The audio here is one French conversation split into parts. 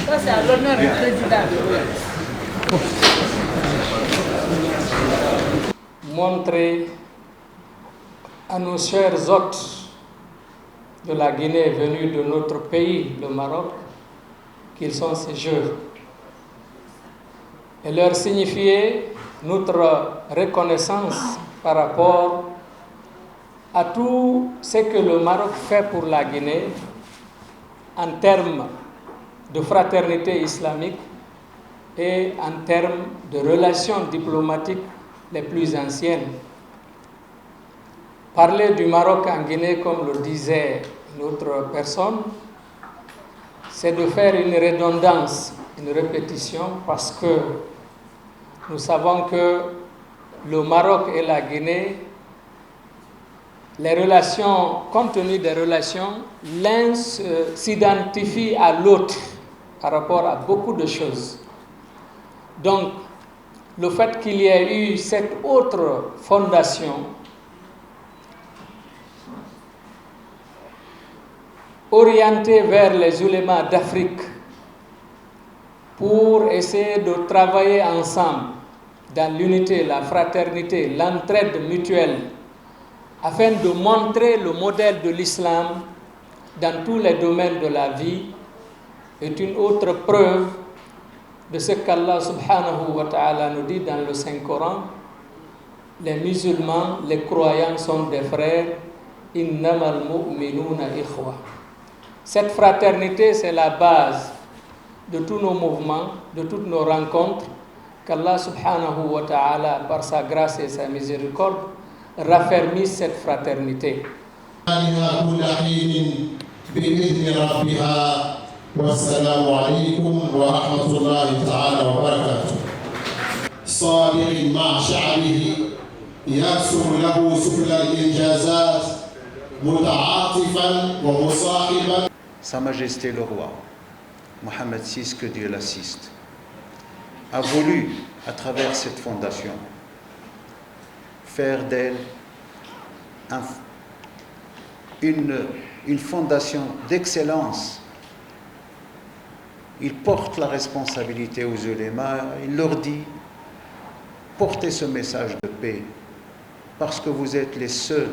Ça, c'est à l'honneur du président. Montrer à nos chers hôtes de la Guinée venus de notre pays, le Maroc, qu'ils sont ces jeux et leur signifier notre reconnaissance par rapport à tout ce que le Maroc fait pour la Guinée en termes de fraternité islamique et en termes de relations diplomatiques les plus anciennes. Parler du Maroc en Guinée, comme le disait une autre personne, c'est de faire une redondance, une répétition, parce que nous savons que le Maroc et la Guinée, les relations, compte tenu des relations, l'un s'identifie à l'autre par rapport à beaucoup de choses. Donc, le fait qu'il y ait eu cette autre fondation orientée vers les ulémas d'Afrique pour essayer de travailler ensemble dans l'unité, la fraternité, l'entraide mutuelle, afin de montrer le modèle de l'islam dans tous les domaines de la vie, est une autre preuve de ce qu'Allah subhanahu wa ta'ala nous dit dans le Saint-Coran. Les musulmans, les croyants sont des frères. Innamal mu'minuna ikhwa. Cette fraternité, c'est la base de tous nos mouvements, de toutes nos rencontres, qu'Allah subhanahu wa ta'ala, par sa grâce et sa miséricorde, raffermisse cette fraternité. والسلام عليكم ورحمة الله تعالى وبركاته. صابر مع شعبه يرسم له سبل الإنجازات متعاطفا ومصاحبا. Sa Majesté le Roi, Mohammed VI, que Dieu l'assiste, a voulu, à travers cette fondation, faire d'elle une fondation d'excellence. Il porte la responsabilité aux ulémas, il leur dit, portez ce message de paix, parce que vous êtes les seuls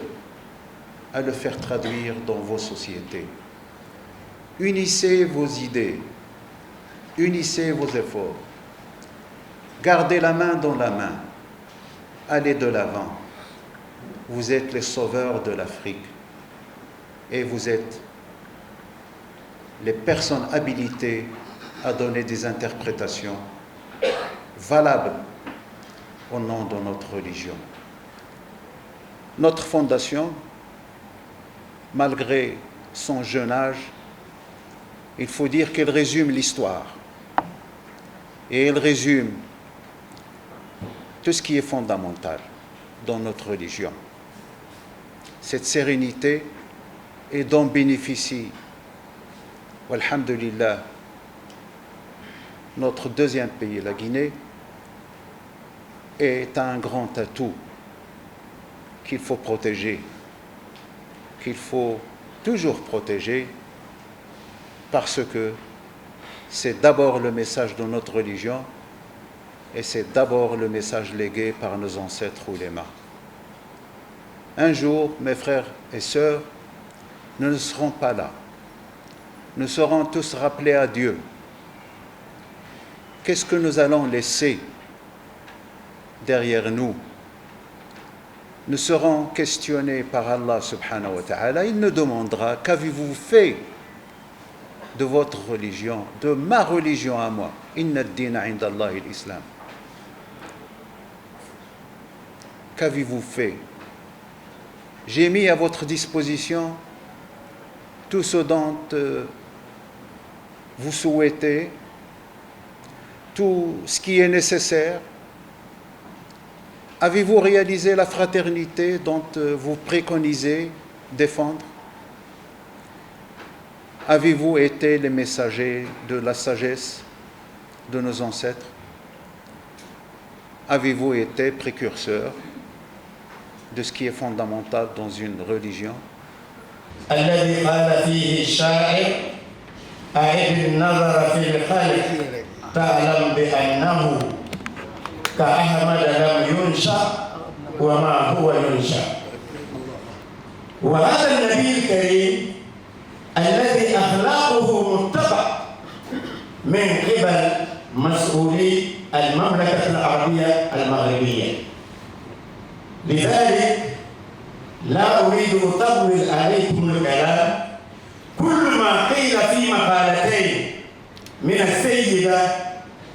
à le faire traduire dans vos sociétés. Unissez vos idées, unissez vos efforts, gardez la main dans la main, allez de l'avant. Vous êtes les sauveurs de l'Afrique et vous êtes les personnes habilitées à donner des interprétations valables au nom de notre religion. Notre fondation, malgré son jeune âge, il faut dire qu'elle résume l'histoire et elle résume tout ce qui est fondamental dans notre religion. Cette sérénité et dont bénéficie, walhamdulillah, notre deuxième pays, la Guinée, est un grand atout qu'il faut protéger, qu'il faut toujours protéger, parce que c'est d'abord le message de notre religion et c'est d'abord le message légué par nos ancêtres oulémas. Un jour, mes frères et sœurs, nous ne serons pas là. Nous serons tous rappelés à Dieu. Qu'est-ce que nous allons laisser derrière nous? Nous serons questionnés par Allah subhanahu wa ta'ala. Il nous demandera, qu'avez-vous fait de votre religion, de ma religion à moi? Inna ad-dina 'inda Allahi l'islam. Qu'avez-vous fait? J'ai mis à votre disposition tout ce dont vous souhaitez, tout ce qui est nécessaire. Avez-vous réalisé la fraternité dont vous préconisez défendre? Avez-vous été les messagers de la sagesse de nos ancêtres? Avez-vous été précurseurs de ce qui est fondamental dans une religion. الذي قال فيه الشاعر أعد النظر في الخلق تعلم بأنه كأحمد لم ينشأ وما هو ينشأ. وهذا النبي الكريم الذي أخلاقه متبع من قبل مسؤولي المملكة العربية المغربية. لذلك لا أريد أن أطول عليكم الكلام. كل ما قيل في مقالتين من السيدة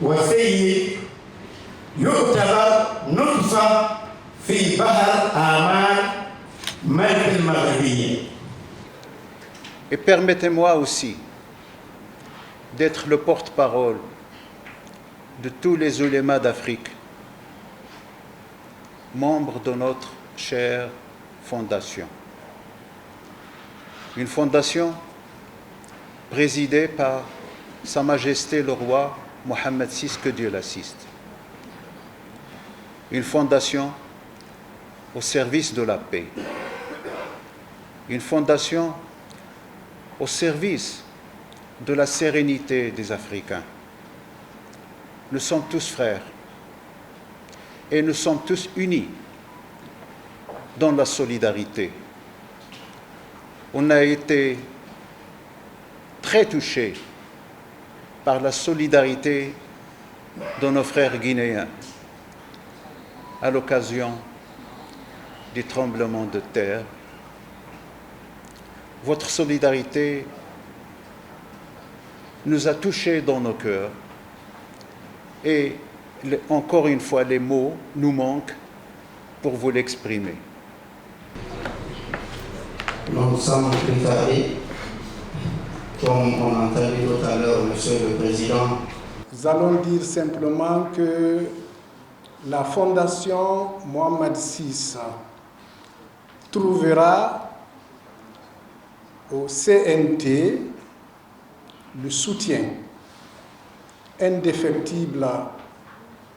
والسيد يعتبر نقطة في بحر آمال ملك المغربية. Et permettez-moi aussi d'être le porte-parole de tous les ulémas d'Afrique, membres de notre chère fondation. Une fondation présidée par Sa Majesté le roi Mohammed VI, que Dieu l'assiste. Une fondation au service de la paix. Une fondation au service de la sérénité des Africains. Nous sommes tous frères et nous sommes tous unis dans la solidarité. On a été très touchés par la solidarité de nos frères guinéens à l'occasion des tremblements de terre. Votre solidarité nous a touchés dans nos cœurs et encore une fois les mots nous manquent pour vous l'exprimer. Nous sommes préparés, comme on a entendu tout à l'heure, Monsieur le Président. Nous allons dire simplement que la Fondation Mohammed VI trouvera au CNT le soutien indéfectible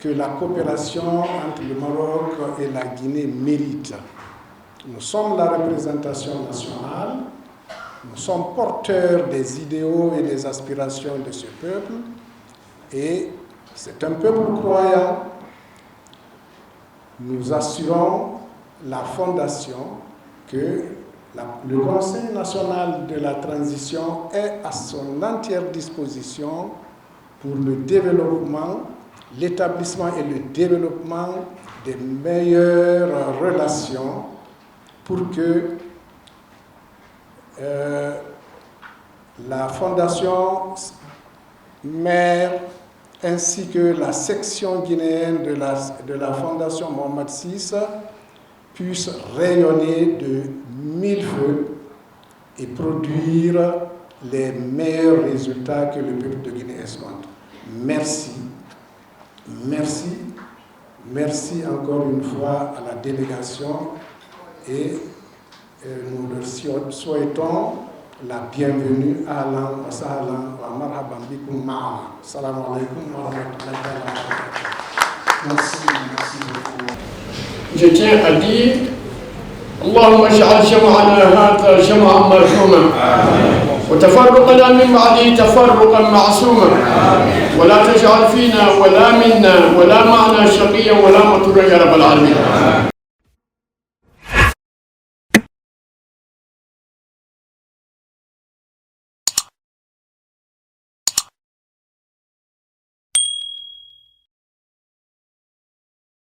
que la coopération entre le Maroc et la Guinée mérite. Nous sommes la représentation nationale, nous sommes porteurs des idéaux et des aspirations de ce peuple, et c'est un peuple croyant. Nous assurons la fondation que le Conseil national de la transition est à son entière disposition pour le développement, l'établissement et le développement des meilleures relations pour que la fondation mère ainsi que la section guinéenne de la fondation Mohammed VI puissent rayonner de mille feux et produire les meilleurs résultats que le peuple de Guinée escompte. Merci. Merci. Merci encore une fois à la délégation et nous leur souhaitons la bienvenue. Ahlan wa sahlan wa marhaban bikum ma'ana. Assalamu alaikum wa rahmatullahi wa barakatuh. Merci beaucoup. Je tiens à dire اللهم اجعل جمعنا هذا جمعا مرحوما وتفرقنا من بعده تفرقا معصوما ولا تجعل فينا ولا منا ولا معنا شقيا ولا مطرا يا رب العالمين.